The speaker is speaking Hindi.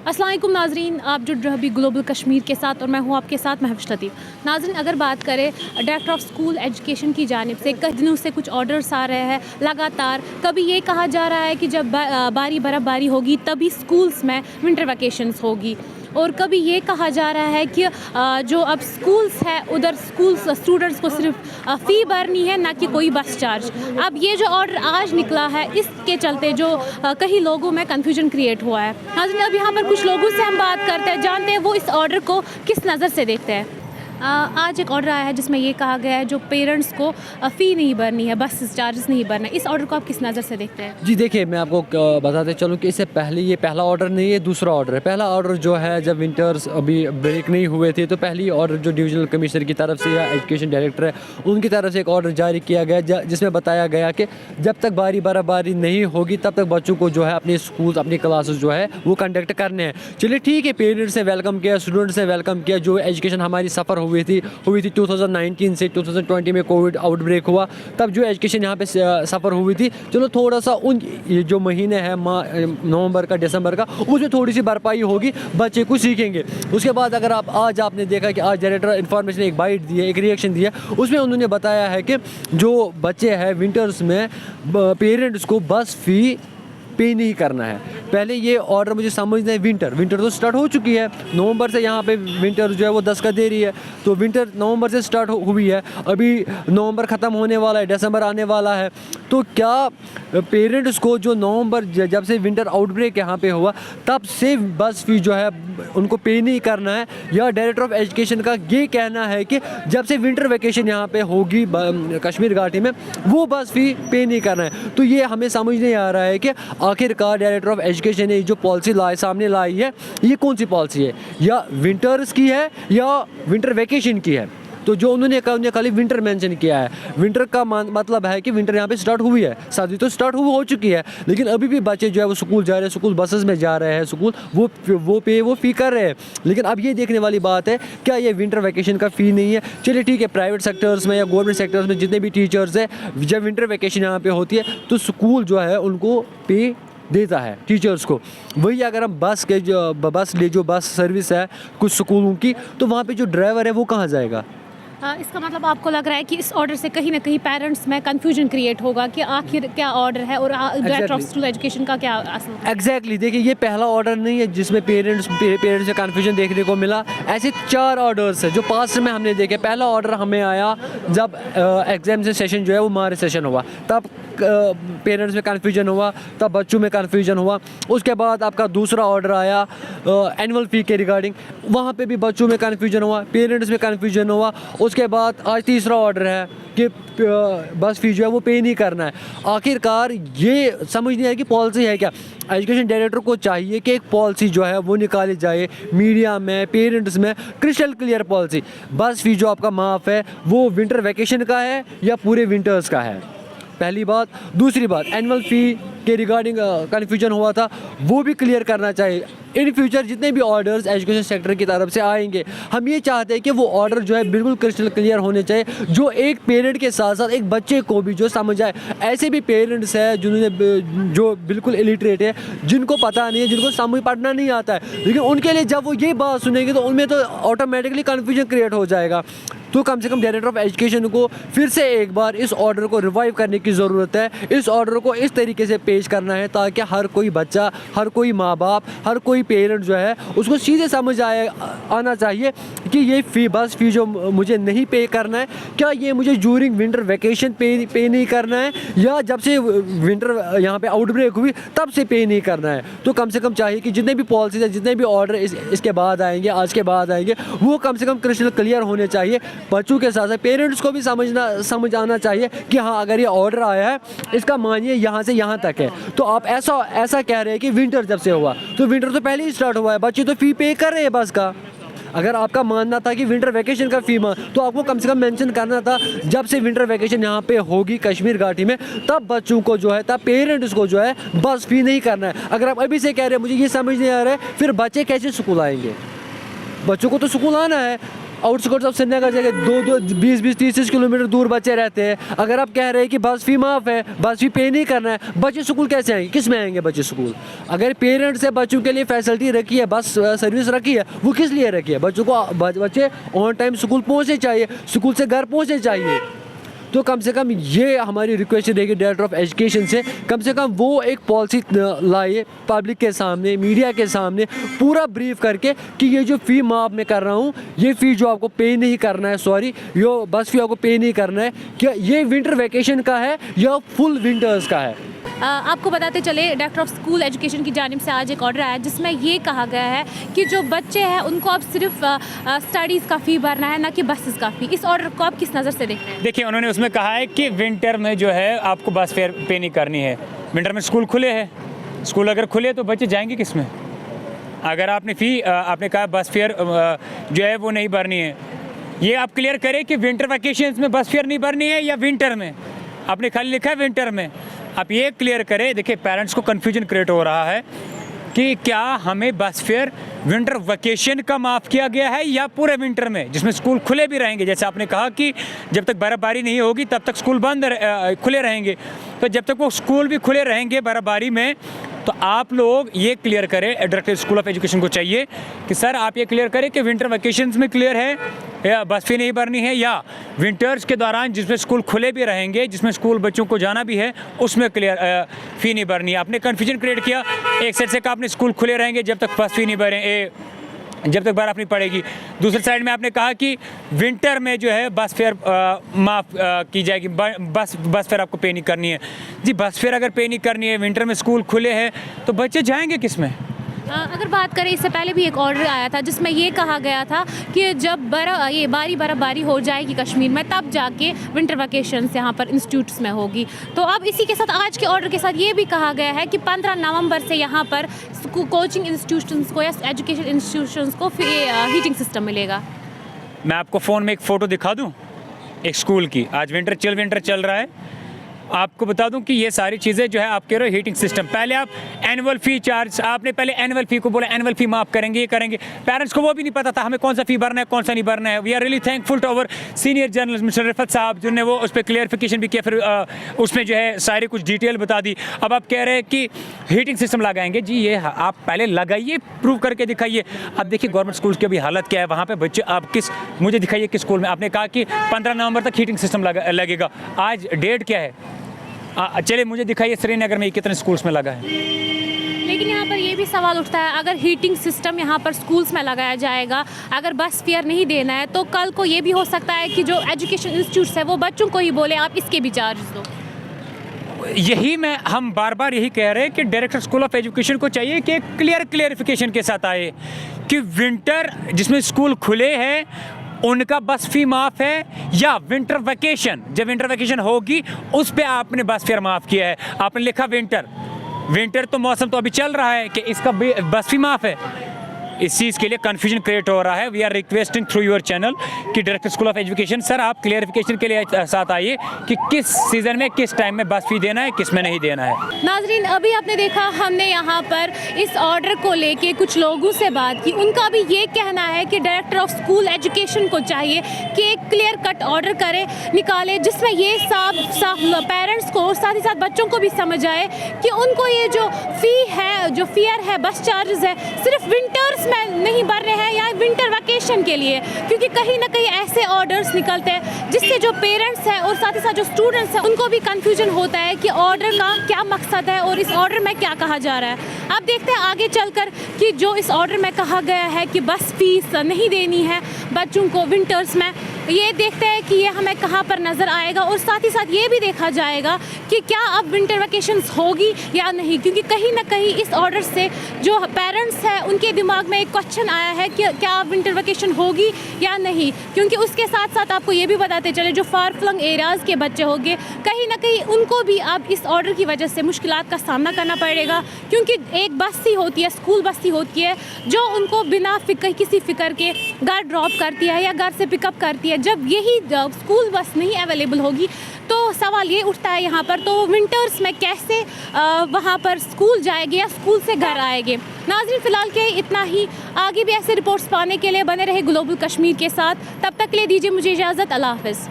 अस्सलाम वालेकुम नाज़रीन, आप जुड़ रहे अभी ग्लोबल कश्मीर के साथ और मैं हूँ आपके साथ महविश लतीफ़। नाज़रीन, अगर बात करें डायरेक्टर ऑफ स्कूल एजुकेशन की जानिब से कई दिनों से कुछ ऑर्डर्स आ रहे हैं लगातार। कभी ये कहा जा रहा है कि जब बारी बर्फ़बारी होगी तभी स्कूल्स में विंटर वैकेशंस होगी, और कभी ये कहा जा रहा है कि जो अब स्कूल्स है उधर स्टूडेंट्स को सिर्फ फ़ी भरनी है, ना कि कोई बस चार्ज। अब ये जो ऑर्डर आज निकला है इसके चलते जो कई लोगों में कन्फ्यूजन क्रिएट हुआ है। नाज़रीन, अब यहाँ पर कुछ लोगों से हम बात करते हैं, जानते हैं वो इस ऑर्डर को किस नज़र से देखते हैं। आज एक ऑर्डर आया है जिसमें ये कहा गया है जो पेरेंट्स को फ़ी नहीं भरनी है, बस चार्जेस नहीं भरना है। इस ऑर्डर को आप किस नज़र से देखते हैं? जी देखिए, मैं आपको बताते चलूँ कि इससे पहले ये पहला ऑर्डर नहीं है, दूसरा ऑर्डर है। पहला ऑर्डर जो है जब विंटर्स अभी ब्रेक नहीं हुए थे तो पहली ऑर्डर जो डिविजनल कमिश्नर की तरफ से या एजुकेशन डायरेक्टर है उनकी तरफ से एक ऑर्डर जारी किया गया जिसमें बताया गया कि जब तक बर्फ़बारी नहीं होगी तब तक बच्चों को जो है अपने स्कूल अपनी क्लासेस जो है वो कंडक्ट करने हैं। चलिए ठीक है, पेरेंट्स ने वेलकम किया, स्टूडेंट्स ने वेलकम किया। जो एजुकेशन हमारी सफ़र हुई थी 2019 से 2020 में कोविड आउटब्रेक हुआ, तब जो एजुकेशन यहाँ पे सफ़र हुई थी, चलो थोड़ा सा उन ये जो महीने हैं नवंबर का दिसंबर का, उसमें थोड़ी सी भरपाई होगी, बच्चे कुछ सीखेंगे। उसके बाद अगर आज आपने देखा कि आज डायरेक्टर इन्फॉर्मेशन एक बाइट दी है, एक रिएक्शन दिया, उसमें उन्होंने बताया है कि जो बच्चे हैं विंटर्स में पेरेंट्स को बस फ़ी पे नहीं करना है। पहले ये ऑर्डर मुझे समझना है, विंटर तो स्टार्ट हो चुकी है, नवंबर से यहाँ पे विंटर जो है वो दस्तक दे रही है, तो विंटर नवंबर से स्टार्ट हुई है, अभी नवंबर ख़त्म होने वाला है, दिसंबर आने वाला है। तो क्या पेरेंट्स को जो नवंबर जब से विंटर आउटब्रेक यहाँ पे हुआ तब से बस फी जो है उनको पे नहीं करना है, या डायरेक्टर ऑफ एजुकेशन का ये कहना है कि जब से विंटर वैकेशन यहाँ पे होगी कश्मीर घाटी में वो बस फी पे नहीं करना है। तो ये हमें समझ नहीं आ रहा है कि आखिरकार डायरेक्टर ऑफ एजुकेशन ने जो पॉलिसी सामने लाई है ये कौन सी पॉलिसी है, या विंटर्स की है या विंटर वैकेशन की है। तो जो उन्होंने खाली विंटर मेंशन किया है, विंटर का मतलब है कि विंटर यहाँ पे स्टार्ट हुई है, सर्दी तो स्टार्ट हो चुकी है, लेकिन अभी भी बच्चे जो है वो स्कूल जा रहे हैं, स्कूल बसेस में जा रहे हैं, स्कूल वो फ़ी कर रहे हैं। लेकिन अब ये देखने वाली बात है क्या ये विंटर वैकेशन का फ़ी नहीं है। चलिए ठीक है, प्राइवेट सेक्टर्स में या गवर्नमेंट सेक्टर्स में जितने भी टीचर्स हैं, जब विंटर वैकेशन यहाँ पर होती है तो स्कूल जो है उनको पे देता है टीचर्स को। वही अगर हम बस सर्विस है कुछ स्कूलों की, तो वहाँ पे जो ड्राइवर है वो कहाँ जाएगा। इसका मतलब आपको लग रहा है कि इस ऑर्डर से कहीं ना कहीं पेरेंट्स में कंफ्यूजन क्रिएट होगा कि आखिर क्या ऑर्डर है और डायरेक्टर ऑफ स्कूल एजुकेशन का क्या असल। एग्जैक्टली देखिए, ये पहला ऑर्डर नहीं है जिसमें पेरेंट्स से कंफ्यूजन देखने को मिला। ऐसे 4 ऑर्डर्स है जो पास्ट में हमने देखे। पहला ऑर्डर हमें आया जब एग्जाम सेशन जो है वो मार्च सेशन हुआ, तब पेरेंट्स में कन्फ्यूजन हुआ, तब बच्चों में कन्फ्यूजन हुआ। उसके बाद आपका दूसरा ऑर्डर आया एनुअल फ़ी के रिगार्डिंग, वहाँ पे भी बच्चों में कन्फ्यूजन हुआ, पेरेंट्स में कन्फ्यूजन हुआ। उसके बाद आज तीसरा ऑर्डर है कि बस फ़ी जो है वो पे नहीं करना है। आखिरकार ये समझ नहीं आया कि पॉलिसी है क्या। एजुकेशन डायरेक्टर को चाहिए कि एक पॉलिसी जो है वो निकाली जाए, मीडिया में, पेरेंट्स में क्रिस्टल क्लियर पॉलिसी। बस फ़ी जो आपका माफ़ है वो विंटर वैकेशन का है या पूरे विंटर्स का है, पहली बात। दूसरी बात, एनुअल फ़ी के रिगार्डिंग कन्फ्यूजन हुआ था, वो भी क्लियर करना चाहिए। इन फ्यूचर जितने भी ऑर्डर्स एजुकेशन सेक्टर की तरफ से आएंगे, हम ये चाहते हैं कि वो ऑर्डर जो है बिल्कुल क्रिस्टल क्लियर होने चाहिए, जो एक पेरेंट के साथ साथ एक बच्चे को भी जो समझ आए। ऐसे भी पेरेंट्स हैं जिन्होंने जो बिल्कुल इलिटरेट है, जिनको पता नहीं है, जिनको समझ पढ़ना नहीं आता है, लेकिन उनके लिए जब वो ये बात सुनेंगे तो उनमें तो ऑटोमेटिकली कन्फ्यूजन क्रिएट हो जाएगा। तो कम से कम डायरेक्टर ऑफ एजुकेशन को फिर से एक बार इस ऑर्डर को रिवाइव करने की ज़रूरत है। इस ऑर्डर को इस तरीके से पेश करना है ताकि हर कोई बच्चा, हर कोई माँ बाप, हर कोई पेरेंट जो है उसको सीधे समझ आना चाहिए कि ये बस फ़ी जो मुझे नहीं पे करना है, क्या ये मुझे ड्यूरिंग विंटर वैकेशन पे नहीं करना है, या जब से विंटर यहाँ पे आउटब्रेक हुई तब से पे नहीं करना है। तो कम से कम चाहिए कि जितने भी पॉलिसीज हैं, जितने भी ऑर्डर इसके बाद आएंगे, आज के बाद आएंगे, वो कम से कम क्रिस्टल क्लियर होने चाहिए। बच्चों के साथ साथ पेरेंट्स को भी समझ आना चाहिए कि हाँ, अगर ये ऑर्डर आया है इसका मानिए यहाँ से यहाँ तक है। तो आप ऐसा कह रहे हैं कि विंटर जब से हुआ, तो विंटर तो पहले ही स्टार्ट हुआ है, बच्चे तो फ़ी पे कर रहे हैं बस का। अगर आपका मानना था कि विंटर वैकेशन का फ़ी तो आपको कम से कम मेंशन करना था जब से विंटर वैकेशन यहाँ पे होगी कश्मीर घाटी में, तब बच्चों को जो है, तब पेरेंट्स को जो है बस फ़ी नहीं करना है। अगर आप अभी से कह रहे हैं मुझे ये समझ नहीं आ रहा है, फिर बच्चे कैसे स्कूल आएंगे। बच्चों को तो स्कूल आना है, आउटस्कर्ट्स ऑफ श्रीनगर जगह 20-30 किलोमीटर दूर बच्चे रहते हैं। अगर आप कह रहे हैं कि बस फी माफ़ है, बस फी पे नहीं करना है, बच्चे स्कूल कैसे आएंगे? किस में आएंगे बच्चे स्कूल? अगर पेरेंट्स से बच्चों के लिए फैसिलिटी रखी है, बस सर्विस रखी है, वो किस लिए रखी है? बच्चों को बच्चे ऑन टाइम स्कूल पहुँचने चाहिए, स्कूल से घर पहुँचने चाहिए। तो कम से कम ये हमारी रिक्वेस्ट रहेगी डायरेक्टर ऑफ एजुकेशन से कम वो एक पॉलिसी लाए पब्लिक के सामने, मीडिया के सामने पूरा ब्रीफ करके कि ये जो फ़ी माफ़ मैं कर रहा हूँ, ये फ़ी जो आपको पे नहीं करना है, यो बस फ़ी आपको पे नहीं करना है, क्या ये विंटर वैकेशन का है या फुल विंटर्स का है? आपको बताते चले डायरेक्टर ऑफ स्कूल एजुकेशन की जानिब से आज एक ऑर्डर आया जिसमें ये कहा गया है कि जो बच्चे हैं उनको अब सिर्फ स्टडीज़ का फ़ी भरना है, ना कि बसेस का फ़ी। इस ऑर्डर को आप किस नज़र से देखते हैं? देखिए, उन्होंने उसमें कहा है कि विंटर में जो है आपको बस फेयर पे नहीं करनी है। विंटर में स्कूल खुले हैं, स्कूल अगर खुले तो बच्चे जाएंगे किस में? अगर आपने कहा बस फेयर जो है वो नहीं भरनी है, ये आप क्लियर करें कि विंटर वैकेशन में बस फेयर नहीं भरनी है या विंटर में? आपने खाली लिखा है विंटर में। आप ये क्लियर करें। देखिए, पेरेंट्स को कन्फ्यूजन क्रिएट हो रहा है कि क्या हमें बस फेयर विंटर वैकेशन का माफ़ किया गया है या पूरे विंटर में, जिसमें स्कूल खुले भी रहेंगे। जैसे आपने कहा कि जब तक बर्फ़बारी नहीं होगी तब तक स्कूल खुले रहेंगे, तो जब तक वो स्कूल भी खुले रहेंगे बर्फ़बारी में, तो आप लोग ये क्लियर करें, डायरेक्टर स्कूल ऑफ एजुकेशन को चाहिए कि सर आप ये क्लियर करें कि विंटर वैकेशंस में क्लियर है या बस फी नहीं भरनी है, या विंटर्स के दौरान जिसमें स्कूल खुले भी रहेंगे, जिसमें स्कूल बच्चों को जाना भी है, उसमें क्लियर फ़ी नहीं भरनी है। आपने कन्फ्यूजन क्रिएट किया। एक साइड से कहा आपने स्कूल खुले रहेंगे जब तक बस फी नहीं भरें, जब तक बर्फ़ नहीं पड़ेगी। दूसरी साइड में आपने कहा कि विंटर में जो है बस फेयर माफ़ की जाएगी, बस फेयर आपको पे नहीं करनी है। जी, बस फेयर अगर पे नहीं करनी है, विंटर में स्कूल खुले हैं, तो बच्चे जाएंगे किस में? अगर बात करें, इससे पहले भी एक ऑर्डर आया था जिसमें ये कहा गया था कि जब बर्फ़बारी हो जाएगी कश्मीर में, तब जाके विंटर वैकेशंस यहाँ पर इंस्टीट्यूट्स में होगी। तो अब इसी के साथ आज के ऑर्डर के साथ ये भी कहा गया है कि 15 नवंबर से यहाँ पर कोचिंग इंस्टीट्यूशंस को या एजुकेशन इंस्टीट्यूशंस को हीटिंग सिस्टम मिलेगा। मैं आपको फ़ोन में एक फ़ोटो दिखा दूँ एक स्कूल की। आज विंटर चल रहा है। आपको बता दूं कि ये सारी चीज़ें जो है आप कह रहे हो हीटिंग सिस्टम, पहले आप एनुअल फ़ी चार्ज, आपने पहले एनुअल फ़ी को बोला एनुअल फ़ी माफ़ करेंगे, ये करेंगे। पेरेंट्स को वो भी नहीं पता था हमें कौन सा फ़ी भरना है, कौन सा नहीं भरना है। We are really thankful to our senior journalist mister Rifat sahab, जिन्होंने वो उस पर क्लियरिफिकेशन भी किया, फिर उसमें जो है सारी कुछ डिटेल बता दी। अब आप कह रहे हैं कि हीटिंग सिस्टम लगाएंगे। जी, ये आप पहले लगाइए, प्रूव करके दिखाइए। अब देखिए गवर्नमेंट स्कूल की अभी हालत क्या है, वहाँ पर बच्चे आप मुझे दिखाइए किस स्कूल में। आपने कहा कि 15 नवंबर तक हीटिंग सिस्टम लगेगा। आज डेट क्या है? चलिए मुझे दिखाइए श्रीनगर में कितने स्कूल्स में लगा है। लेकिन यहाँ पर ये भी सवाल उठता है, अगर हीटिंग सिस्टम यहाँ पर स्कूल्स में लगाया जाएगा, अगर बस फेयर नहीं देना है, तो कल को ये भी हो सकता है कि जो एजुकेशन इंस्टीट्यूट्स है वो बच्चों को ही बोले आप इसके भी चार्ज दो। हम बार बार यही कह रहे हैं कि डायरेक्टर स्कूल ऑफ एजुकेशन को चाहिए कि क्लियरिफिकेशन के साथ आए कि विंटर जिसमें स्कूल खुले हैं उनका बस फी माफ़ है, या विंटर वैकेशन, जब विंटर वैकेशन होगी उस पे आपने बस फेयर माफ़ किया है। आपने लिखा विंटर तो मौसम तो अभी चल रहा है कि इसका बस फी माफ़ है। इस चीज़ के लिए कन्फ्यूजन क्रिएट हो रहा है। We are requesting through your channel कि director school of education sir आप क्लियरिफिकेशन के लिए साथ आइए कि किस सीज़न में किस टाइम में बस फी देना है, किस में नहीं देना है। नाजरीन, अभी आपने देखा हमने यहाँ पर इस ऑर्डर को लेके कुछ लोगों से बात की। उनका भी ये कहना है कि डायरेक्टर ऑफ स्कूल एजुकेशन को चाहिए कि एक क्लियर कट ऑर्डर निकाले जिसमें ये साफ पेरेंट्स को और साथ ही साथ बच्चों को भी समझ आए कि उनको ये जो फ़ी है, जो फेयर है, बस चार्जेस है, सिर्फ विंटर्स में नहीं भर रहे हैं या विंटर वैकेशन के लिए। क्योंकि कहीं ना कहीं ऐसे ऑर्डर्स निकलते हैं जिससे जो पेरेंट्स हैं और साथ ही साथ जो स्टूडेंट्स हैं उनको भी कंफ्यूजन होता है कि ऑर्डर का क्या मकसद है और इस ऑर्डर में क्या कहा जा रहा है। अब देखते हैं आगे चलकर कि जो इस ऑर्डर में कहा गया है कि बस फीस नहीं देनी है बच्चों को विंटर्स में, ये देखते हैं कि ये हमें कहाँ पर नज़र आएगा। और साथ ही साथ ये भी देखा जाएगा कि क्या अब विंटर वैकेशंस होगी या नहीं, क्योंकि कहीं ना कहीं इस ऑर्डर से जो पेरेंट्स हैं उनके दिमाग में एक क्वेश्चन आया है कि क्या अब विंटर वैकेशन होगी या नहीं। क्योंकि उसके साथ साथ आपको ये भी बताते चले जो फार फ्लंग एरियाज़ के बच्चे होंगे, कहीं ना कहीं उनको भी अब इस ऑर्डर की वजह से मुश्किलात का सामना करना पड़ेगा। क्योंकि एक बस ही होती है, स्कूल बस ही होती है जो उनको बिना किसी फ़िक्र के घर ड्रॉप करती है या घर से पिकअप करती है। जब यही स्कूल बस नहीं अवेलेबल होगी तो सवाल ये उठता है यहाँ पर, तो विंटर्स में कैसे वहाँ पर स्कूल जाएंगे या स्कूल से घर आएंगे। नाज़रीन फ़िलहाल के इतना ही, आगे भी ऐसे रिपोर्ट्स पाने के लिए बने रहे ग्लोबल कश्मीर के साथ। तब तक के लिए दीजिए मुझे इजाज़त, अल्लाह हाफ़िज़।